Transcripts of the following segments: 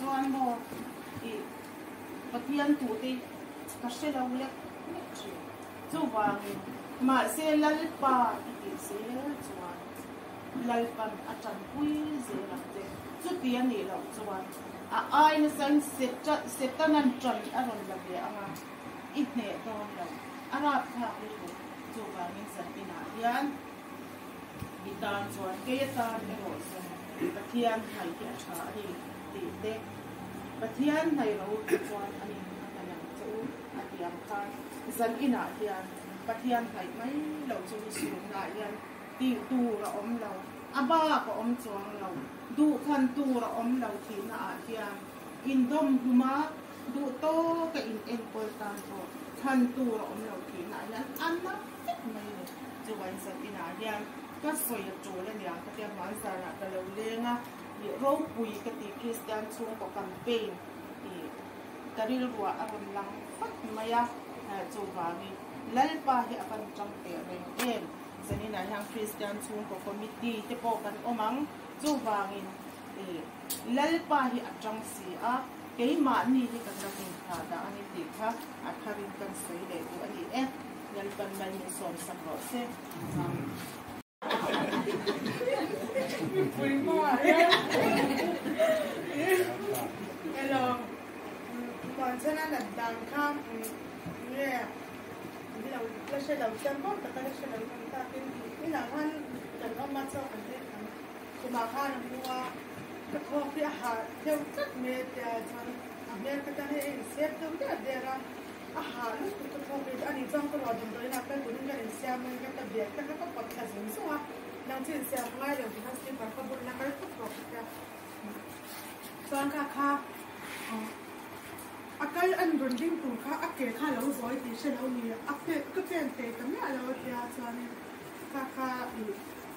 chuan mo i pathian tu ti ka se lo le chu wangin ma se lalpa ti se chuan lalpan atan pui ze ram te chu ti ani lo chuan a ai na san setanan tran aron la be anga i ne don lo ara pha ri chu wangin san ina hian bitan chuan ke tan e ro san pathian hai ki tha ri ti te pathian hai ro chuan ani ana chu atiam khan san ina hian pathian hai mai lo chu su na hian ti tu ra om lo aba ko om chuang lo du khan tu ra om lo thi na hian in dom huma du to ka in en pol tan ko khan tu ra om lo thi na hian an na mai chu wan san ina hianก็สวยโจเลยเนี่ยก็เตรียมมาสาระกันเลยเลยนะโรคปุยกติคริสเตียนช่วงกับกันเป็นแต่ที่รู้ว่าอารมณ์ลังฟัดมาอยากโจวามีเล่นป่าที่อาการจังเตะเรื่องเอ็นจะนี่นะทางคริสเตียนช่วงกับคอมมิตี้ที่ปอกันอมังโจวามีเล่นป่าที่อาจังสีอ่ะเกี่ยมานี่ที่กันจะเป็นขาดอันนี้ติดค่ะอาคารินกันสวยเลยตัวอันนี้เล่นเป็นไม่มีส่วนสักหน่อยเส้นFuimos Hello. Còn cho nên là đằng kham yeah. Đi đâu lấy xe đầu chân bóp ta lấy xe đầu chân ta cái là hắn đằng ông mắt sau cái thì mà khan mua cái kho cái hà theo rất mệt cho nên cái này xếp đâu cái để ra hà lúc cái kho cái anh trong cái lò đừng tới là cái của những cái xe mình cái tập biệt cái bọc cái gì xuống đang trên xe ngay rồi thì hắn sẽ phải có bốn năm cái thuốc bọc cái toàn cả cái anh running tụ khá cái khá lâu rồi thì sẽ lâu nhiều cái tiền tệ cái này lâu thì cho nên khá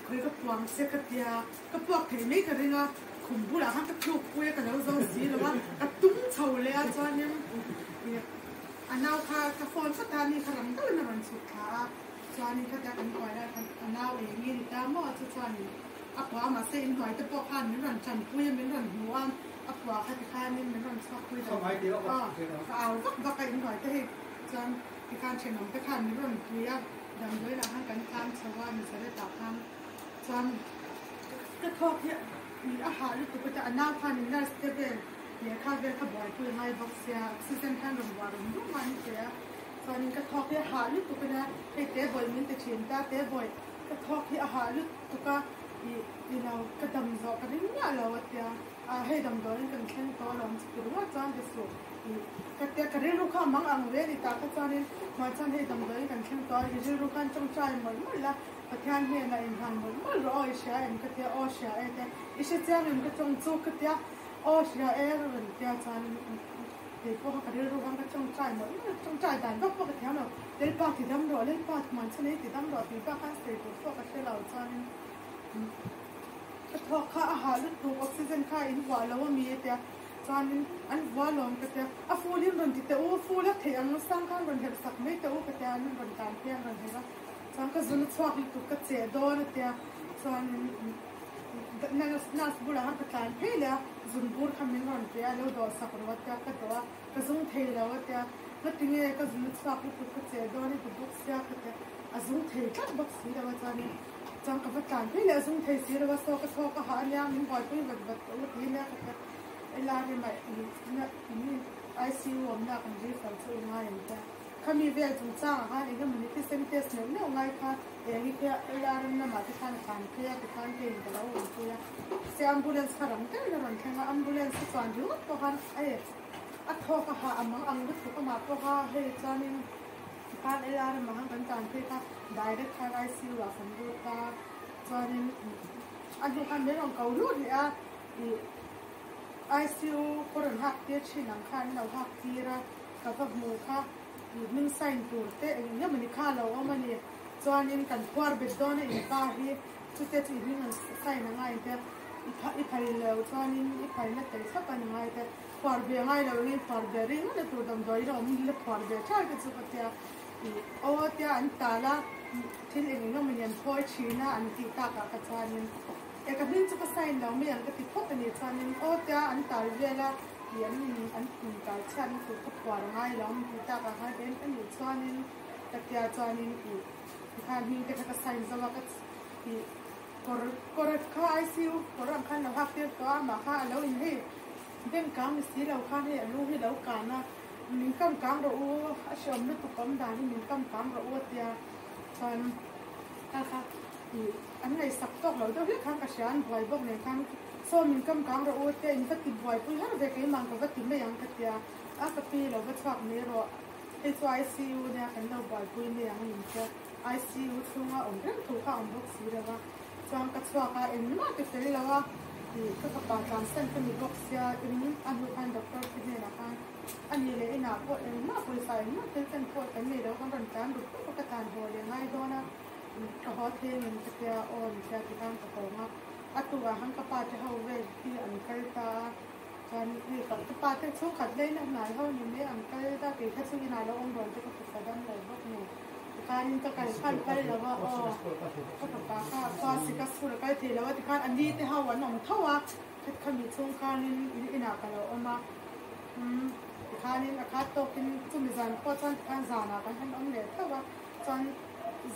cái quảng sẽ cái bọc thì mấy cái này khủng bố là hắn cái chụp quay cái lâu rồi gì là cái tung chầuเลยcho nên anh nào cái phone phát raนี่ขนาดนั้นเลยมันสุดท้ายcho nên cái anh gọi là anh nào ấy nghĩ ra mà cho nên quá mà xem hỏi cái bọc hàng những lần chăn quay những lần mua quá cái khai nên những lần sau quay rồi và cái anh hỏi cái cho cáiการเช็คน้ำcái khai những lần quayดังด้วยนะฮะการทานชาวบ้านจะได้ตักทานจนก็ทอดเนี่ยมีอาหารหรือตัวจะอันน่าทานในนั้นสเตเบิลเนี่ยข้าวเวลข้าวบ่อยคือให้บ็อกเซียซีซันทานรวมวารุนุ่มมันเสียตอนนี้ก็ทอดเนี่ยอาหารหรือตัวนะให้เตะบ่อยมันจะเฉียนตาเตะบ่อยก็ทอดเนี่ยอาหารหรือตัวก็อีเราก็ดำดอกกันนี่เนี่ยเราเนี่ยให้ดำดอกนี่กันเช่นตัวเราจะรู้ว่าจานจะสุกก็เตะกันเรื่องลูกค้ามังอังเวลิตาก็จานนี้มาจานให้ดำดอกนี่กันเช่นตัวที่ลูกค้าจงใจเหมือนละประธานเฮียนอินทันเหมือนรออีเชียเอ็มก็เตะออเชียเอ็มอีเชียเจ้าเอ็มก็จงจูก็เตะออเชียเอ็มเหมือนเตะจานเด็กพวกเขาเรื่องลูกค้าก็จงใจเหมือนจงใจแต่ก็พวกเขาเนาะเล่นปากที่ดำดอกเล่นปากมันชนิดที่ดำดอกที่ปากข้างเสียพวกเขาเชื่อเราจานพอข้าอาหารลูกออกซิเจนข้าอินว่าแล้วว่ามีแต่จานนี้อันว่าลองก็แต่ฟูลินรันติแต่โอ้ฟูแล้วเทียนสร้างข้างรันเห็นสักไม่แต่โอ้ก็แต่นั่นรันการเพียงรันเห็นว่าจานก็จุนชอบลูกก็เสียดอนแต่จานน่าสบุระหันประการเพียแล้วจุนบูร์คำนึงรันเพียแล้วดอสักวันแต่ก็ตัวก็จุนเทียแล้วแต่ก็ถึงเนี่ยก็จุนชอบลูกก็เสียดอนนี่ก็บุกเสียก็แต่จุนเทียก็บุกเสียแล้วจานนี้จังกับการที่เราส่งเทสีเราว่าโซก็โซก็หาเนี่ยมันบ่อยไปแบบที่เนี่ยก็เวลาเนี่ยนี่ICU ผมน่ากันรีฟังช่วยง่ายแต่เขามีเวลาจุดจ้างค่ะนี่ก็มันที่เซ็นเตสเนี่ยง่ายค่ะอย่างนี้คือเวลาเรามาที่ทางการเพื่อที่ทางเดินก็แล้วเพื่อเสีย ambulance ขนาดนั้นเราแข่ง ambulance ที่จอดอยู่ก็หันอัดโทรก็หาอังอังก็ถูกมาก็หาให้จอนี่การเวลาเรามาทางการเพื่อค่ะ direct ทาง ICU อ่ะสมดุลค่ะจอนี่อันนี้การเดินของเขาลุ้นเนี่ยICU คนหักเตี้ยชินังคันเราหักทีระกับหมูค่ะมึงใส่ตัวเตะอย่างนี้มันข้าเราว่ามันเนี่ยจวนนี้กันควาร์เบ็ดดอนอีกป้าที่ชุดเตะที่นี่มันใส่หนังไงแต่อีกใครแล้วจวนนี้อีกใครนั่นแต่สักกันยังไงแต่ควาร์เบ็ดไงเราเนี่ยควาร์เบ็ดริงมันตัวดำดอยเรามีเล็บควาร์เบ็ดใช่ก็สุดที่โอ้ที่อันตาละที่เองนี่มันยังพอชีนะอันที่ตากากระจายเอกบินจะก็ใส่เราไม่ยังก็ติดพวกนี้จานนี้โอ้เจ้าอันตาเวลา ตียนอันคุณการชั้นตัวก็ปวดง่ายแล้วมันจะกระหายเป็นอันอยู่ชวนนินตะเกียจวนนินอีกการหิ้งแต่ก็ใส่สวัสดิ์อีกก็รถข้าไอซิวก็รำคันเราพักเดียวก็มาข้าแล้วอินให้เด่นกลางมีสีเราข้าให้ลูกให้เราการนะมินกำกลางเราโอ้อาชมนึกตุกกำดานมินกำกลางเราโอ้เตียชวนนะคะอีอันไหนสักตกเราเดี๋ยวเรียกข้างกระชานบ่อยบอกในข้างโซมินกำกลางเราโอ้เตียอินก็ติดบ่อยปุ้ยฮะเด็กไอ้มังก็ติดไม่ยังกระเตียอ่ะกระปีเราก็ชอบนี้เราไอ้ตัวไอซียูเนี่ยกันเราบ่อยปุ้ยไม่ยังมินจะไอซียูช่วงว่าองค์เรื่องถูกข้าองค์บุกสีเลยว่าจางกระชวกเอ็นมากที่สุดแล้วว่าก็กระป๋าจางเส้นก็มีบุกเสียจนอันดูอันด็อกเตอร์ที่เนี่ยนะคะอันนี้เลยนะพวกเอ็นมากบริษัทมากเป็นพวกอันนี้เราก็รันการดูพวกกระต่ายหัวเลยง่ายด้วยนะกระหอบเทียนจะเกี่ยวอ่อนจะที่ทางกระโปรงอ่ะอัตตัวหันกระป๋าจะเอาไว้ที่อันใกล้ตาจานนี่กับกระป๋าจะช่วยขัดได้นะหนาเท่านี้เนี่ยอันใกล้ตาเกิดแค่ช่วยนายแล้วองค์โดนจะกระตุ้นดันเลยพวกนี้การจะการขั้นไปแล้วว่าอ๋อก็กระป๋าค่ะก็สิกัสสุดใกล้ทีแล้วว่าที่การอันนี้ที่เขาวันหนองเท่าว่าขมิช่วงการนี้อินากันแล้วออกมาข้านี่ข้าโตกินจุ่มจันก็จันอันจานากันหันอมเล็ดแต่ว่าจัน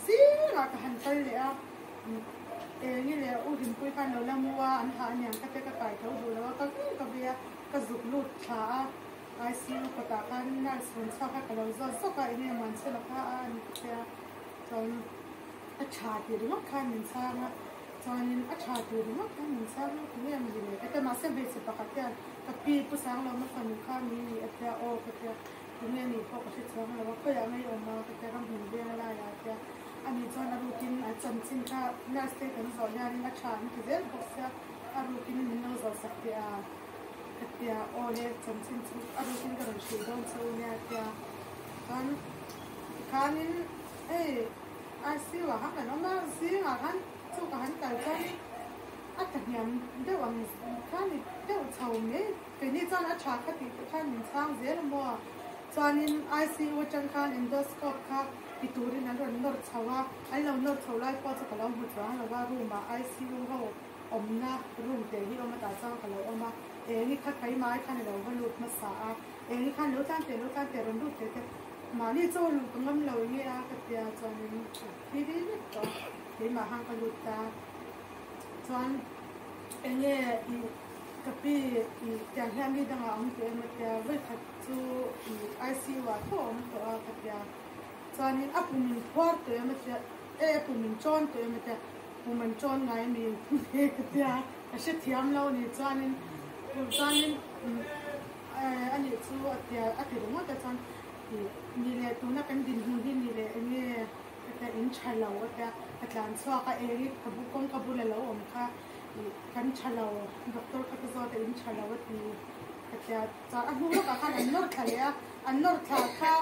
ซีรักหันไปเลยอ่ะนี่เลยอุดินปุยกันเราละมัวอันหาเนี่ยก็จะกระต่ายเขาดูแล้วว่าก็กระเบียก็จุกลุดขาไอซียูก็ตากันน่าสนชอบให้เราจะสกัดเนี่ยมันเสร็จแล้วอันนี้จะจันอัชาติหรือว่าคันมินซานะจันอัชาติหรือว่าคันมินซานะคือเนี่ยมันดีเลยแต่มาเส้นเบสปากกันกับปีผู้สร้างเราไม่คนข้ามีอัตราโอก็จะคือเนี่ยนี่พอก็ชิดซ้อมแล้วว่าก็ยังไม่ออกมาก็จะทำหุ่นเบี้ยอะไรแล้วอันนี้จนอารูกินจันจินค่ะน่าสเตตันสอนยานี่นักชาญที่เด็กบอกเสียอารูกินมินโนจะสักเดียเดียโอเล่จันจินสุอารูกินกระดูกชีดอนโซเนี่ยเดียตอนข้านี่ไอซีว่าฮักกันน้องมาซีอ่ะฮันสู้กับฮันแต่จันอัตยามเดี๋ยววันข้านี่เดี๋ยวเช้านี้เป็นนี่จันอัชชาคติข้านี่สร้างเสียแล้วมั่วจันนี่ไอซีว่าจังข้าอินโดสโคปค่ะที่ตัวนี้นั่นเราโน้ตชาวไอ้เราโน้ตชาวไล่พอจะกับเราหัวจ้างเราว่ารูมมาไอซีรูเขาอมนะรูมเตะที่เรามาตัดจ้างกับเราอมมานี่ข้าใครไม้ข้าในเราก็ลุดมาสานี่ข้าลุ้นตั้งแต่เราลุ้นเตะมานี่โจ้ลุดตรงนั้นเราเนี่ยก็เดียจนที่นี่ก็ที่มาห้างก็ลุดตาจนเนี่ยกับพี่อย่างแค่นี้ดังอันเดียมันจะเวทจูไอซีว่าท้องตัวกับเดียจนนี่อัปมินพอร์ตัวมันจะปุมินจอนตัวมันจะปุมินจอนไงมีกับเดียอาชีพที่ทำเราเนี่ยจนนี่อันนี้จูเดียอันที่รู้ว่าจะจนนี่เลยตัวนักดินหุ่นที่นี่เลยนี่แต่อินชัยเราแต่อาจารย์สวก็กับบุกงกับบุญเราอมค่ะกันชัยเราด็อกเตอร์ก็จะสอนแต่อินชัยเราว่าที่แต่จะอันนู้นก็ค่ะอันนู้นทะเลอันนู้นทะเลค่ะ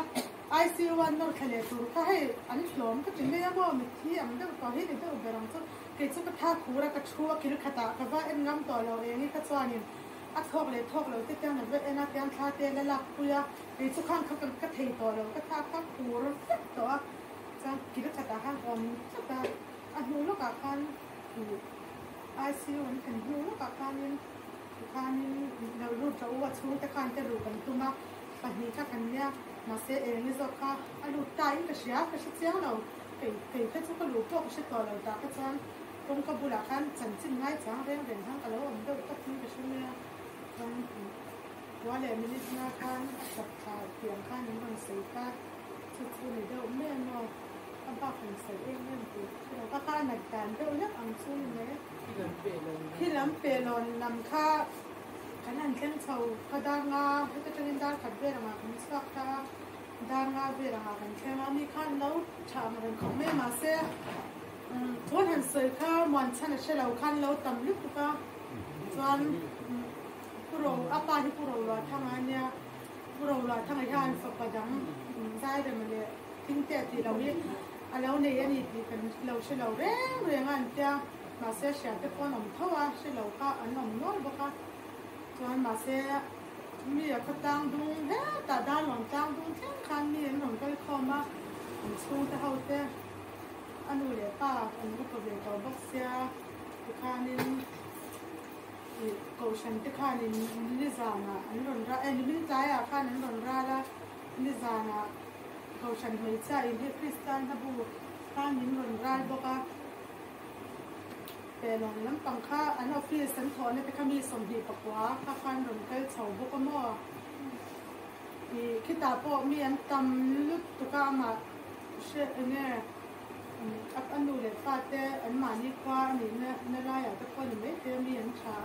ไอซียูอันนู้นทะเลตัวค่ะให้อันนี้หลอมก็จริงไม่ยากว่ามิที่อันเดียวก็ให้เด็กอุเบรังสุดเกิดสุขภาพคูระก็ชัวคิดขตาก็ว่าเอ็นงามตัวเรานี่ก็สอนนี่อัดทอกเลยที่เจ้าหน้าที่นักการท่าเตะและหลักปุยเกิดสุขข้างเขาก็เทตัวเราก็ท่าข้างคูระตัวจะคิดขตาข้างอมสักแต่อันนู้นก็ค่ะไอซียูมันเป็นหูแล้วกับการนี้เรารู้จะว่าชูแต่การจะรู้กันตัวมาปัจจุบันกันเนี่ยมาเสียนี่จะค่ะอันรู้ใจก็เสียเราเกิดแค่ทุกคนรู้พวกก็เสียตัวเราแต่ก็จะตรงกับบุหรี่กันฉันจึงง่ายจังเรื่องทั้งกันแล้วมันก็ทิ้งไปช่วงนี้ว่าเลยมินินาคันจับขาเปลี่ยนข้างนี้มันสีฟ้าชุดนี้เดี๋ยวแม่นอนก็บ้าเป็นใส่เองเรื่องตัวเราก็ข้าหนักการเดี๋ยวนักอังซุนเนี่ยที่ลำเปลอนนำค่าขนาดเช่นเช่าก็ดางาที่จะเป็นดาขัดเวรมาเป็นสักตาดางาเวรมาเป็นแค่ว่ามีขั้นแล้วชามันของไม่มาเสียทวนหันเสือข้าวมันฉันเชื่อเราขั้นแล้วตำลึกก็จนผู้เราอาปาที่ผู้เราละทางอันเนี้ยผู้เราละทางไอ้ทานฝักประดังได้แต่มันเลยทิ้งแต่ที่เราเนี่ยแล้วในอันนี้ที่เป็นเราเชื่อเราเรื่องอันเดียมาเสียเสียแต่พอหนุ่มเท่าว่าเชื่อเราก็อันหนุ่มน้อยบ้างจนมาเสียมีอะไรต่างดุงแต่ด้านหลังต่างดุงเช่นกันมีหนุ่มก็เข้ามาสู้แต่เขาแต่อันนู้นเลยป้าอันนู้นก็เรียกเขาบอกเสียทุกครั้งนี้ cầu sanh thế khai nên đi ra mà anh run ra anh đi trái à khai anh run ra là đi ra mà cầu sanh mấy trái hết Christian ha bu khai nên run ra bốc àแต่หลังนั้นปังค่าอันออฟฟิศสันทอนเนี่ยไปข้ามีสมดีปกว่าค่าคันรนเกลเฉาบกมั่วคิดตาพอมีอันตำลุกตุกามาเชื่อเนี่ยอันดูเลยฟาดแต่อันมานี่กว่านี่เนี่ยนั่นไรอ่ะแต่คนไม่เจอมีอันช้า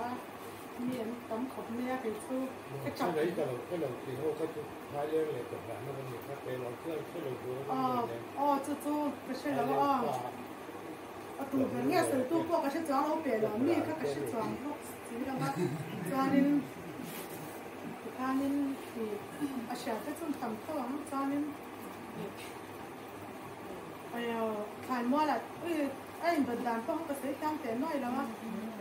มีอันตำขบเนี่ยไปสู้ก็จับเลยก็เราตีเขาก็ท้ายเรื่องเลยกับหลานนั่นเองครับไปลองเครื่องขึ้นลงดูอ๋อจู่ๆก็ใช่แล้วก็ตู้เนี่ยสื่อตู้พวกก็ใช้จอเราเปลี่ยนหรอมีก็ใช้จอพวกสิ่งที่เราจอนี่จอนี่อาชีพที่จุ่มทำตัวจอนี่ขายมั่วละไอ้บัดดานพวกก็ใช้ตั้งแต่น้อยแล้วว่า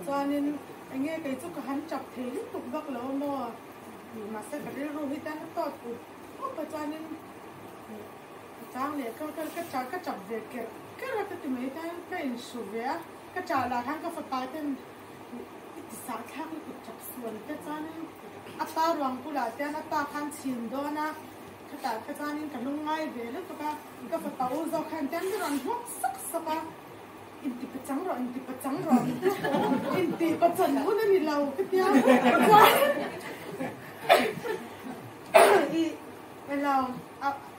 จอนี่ไอ้เงี้ยไก่จุกหันจับเทลิตุกบักแล้วมั่วมาเสกเรื่องรู้ที่ตั้งตัวปุ๊บก็จอนี่จ้างเลยก็จับเด็กก็เราจะไม่ได้เป็นสุเวียก็จะลาทั้งก็ฝันเป็นอิสระแค่กุจับส่วนก็จะนี่อัตรารวงกุหลาบแต่อัตราพันชินโดนะก็แต่ก็จะนี่กันลงง่ายเดี๋ยวแล้วก็ฝันเอาเราแค่เต้นรันหัวสักอินติประจังรออินติประจังหุ่นนี่เราก็เดียวเรา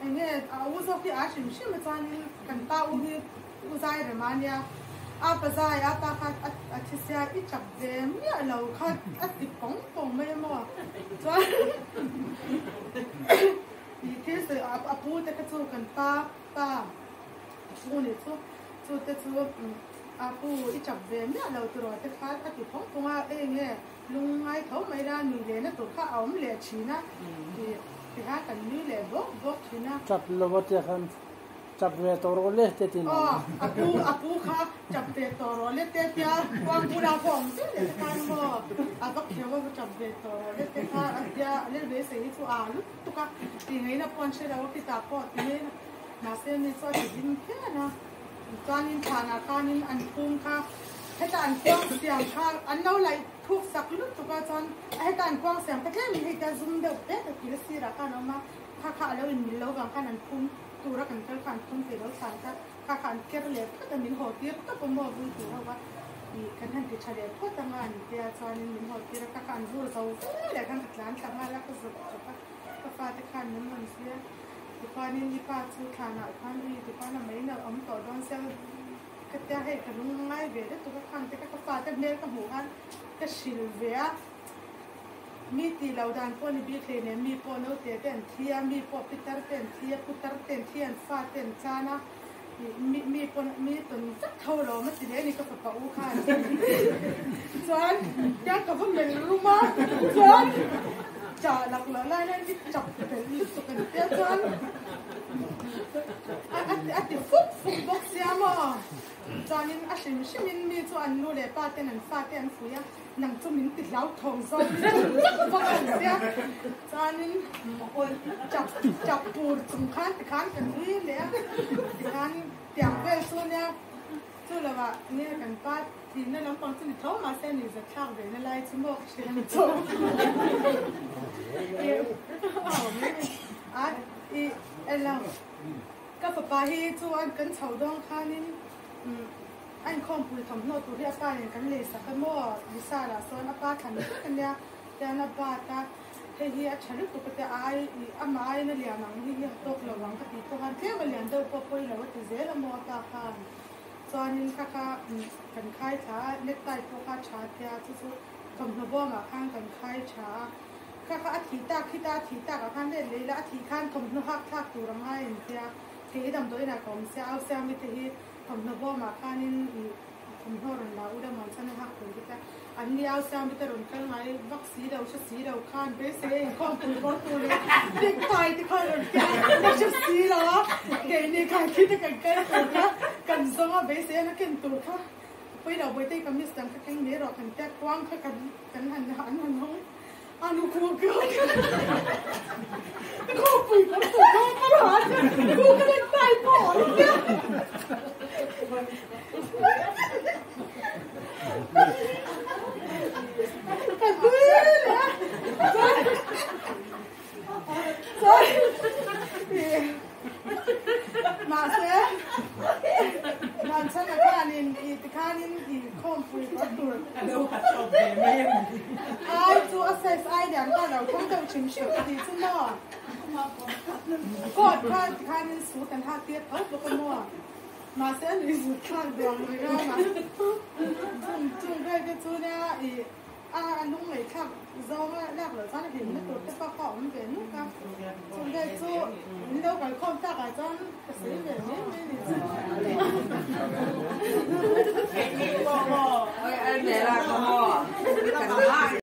อันนี้อุตส่าห์ที่อาชีพชิมจานี่กันตาอุตส่าห์เรื่องมันเนี่ยภาษาตาคัดที่เสียอีจับเดมเนี่ยเราคัดติดปงไม่หมดจ้าที่สุดพูดแต่ก็สู้กันตาพูดเนี่ยสู้แต่สู้พูดอีจับเดมเนี่ยเราตัวแต่คัดติดปงว่าเนี่ยลุงไงเขาไม่ได้หนีเลยนะตัวข้าเอาไม่เลยชีนะที่หากันนี่เลยบอกที่นะจับโลบเทียนจับเวทโรเล่เตตินปูค่ะจับเวทโรเล่เตติยาวางปูดาวผมสิเดี๋ยวกันบอกก็เขียวว่าจับเวทโรเล่เตติค่ะเดี๋ยวเล่นเวสให้ตัวลุกตุกะที่ไงนะปอนเชลาวที่ตาปอดนี่น่าเสียนี่สวัสดีแค่นะตอนนี้ทานอาการนี้อันพุ่งค่ะให้ตาอันกว้างเสียงค่ะอันเราไหลทุกสักลุกตุกะจนให้ตาอันกว้างเสียงแต่แค่มีให้ตาซุ่มเด็กแต่กิเลสที่รักกันออกมาค่ะแล้วอินมิลแล้วบางขนาดพุ่งตัวรักกันเท่ากันพุ่งเสร็จแล้วสารค่ะขันเกลือก็จะมีหัวเตี้ยก็เป็นบ่อบุญตัวว่าอีกันทันที่เฉลี่ยก็ทำงานเดียจานมีหัวเตี้ยค่ะขันรู้เราเดี๋ยวกันหลานทำงานแล้วก็สุดก็ฟาดขันนั้นมันเสียที่ป้านี่มีป้าซื้อขนาดป้านี่ที่ป้าทำไม่เนี่ยอมต่อดอนเซลก็จะให้กันง่ายเบียดตัวขันที่ก็ฟาดแต่เบี้ยก็หัวกันก็ชิลเวียมีตีเหล่าดานพวกนี้บีเคเนี่ยมีพวกโน้ตเต็นเทียมีพวกพิตรเต็นเทียพุตรเต็นเทียนฟาเต็นจานะมีพวกมีตัวจักเท่าเราไม่ติดเลยนี่ก็ฝันอู้ข้านจวนยังกับผมเป็นรู้มั้ยจวนจ่าหลักหลายนั่นที่จับเป็นตัวเป็นเตี้ยจวนอันที่ฟุกบอกเสียมั้งจวนนี่อาชิมชิมินมีจวนนู้นเลยป้าเต็นฟาเต็นฟุยนังจุมินติดเหล้าทองซ้อนบ้านเสียจานินจับปูดสำคัญติดขันกันที่เลยติดขันเตียงเวส่วนเนี่ยส่วนละว่าเนี่ยกันป้าทีนั่นลำปางที่เขามาเส้นนี่จะข้าวเดี๋ยวนั่นไล่ชิมบอกเชื่อมโซ่เราก็ฝากให้จวนกันเฉาดองข้านินอันคอมพูดทำโน้ตตัวที่อาป้าเนี่ยกันเลยสักมั่ววิสาละส่วนอาป้าทำกันเนี่ยแต่อาป้าตาเฮียฉันรู้ตัวแต่ไอ้อามาไอ้เนี่ยเลี้ยงนังเฮียตกระวังก็ติดตัวกันเที่ยวเลี้ยงเดินปอยแล้วว่าจะเสียละมั่วตาข้างส่วนนี้ก็กันค่ายช้าเล็กไต่พวกข้าช้าเที่ยวที่สุดทำระบบมาข้างกันค่ายช้าก็อาทิตย์ตากับข้างเล่นเลยแล้วอาทิตย์ข้างทำนุหักทักตัวรังให้เที่ยวที่ดำตัวน่ะก็มีเสียเอาเสียไม่ที่ทำระบบมาข้างนี้ทำหัวรันดาอุดมมันฉันหักตัวที่แต่อันนี้เอาเสียไม่แต่รุ่นกันไงวัคซีนเราใช้สีเราข้างเบสเองข้อมือบอลตัวเลยเด็กไปที่ข้างรุ่นแกเราใช้สีเหรอเดี๋ยวนี้ข้างคิดจะกันแก่ตัวนะกันส่งอ่ะเบสเองนักเก็นตัวค่ะไปเราไปที่กับมิสตันก็แข่งนี้เรากันแก่กว้างค่ะกันหันน้องอานุครูเกิดข้อปุ๋ยก็ถูกข้อขนาดกูก็ได้ใส่ปอดเนี่ย không phải có tuổi đâu hạt trộn về mềm ai chú assess ai điểm ta đâu không đâu chỉnh sửa thì chú mò cột khai nên số tiền hạ tiết ớt bốc mò mà sẽ lý số khai đường người ra mà chung đây cái chú nha thì anh lúc này khác do lạc là sao thì nó tụt cái bao cỏ nó về lúc nào chung đây chú đâu cái không ta cái cho cái gì về anh để là không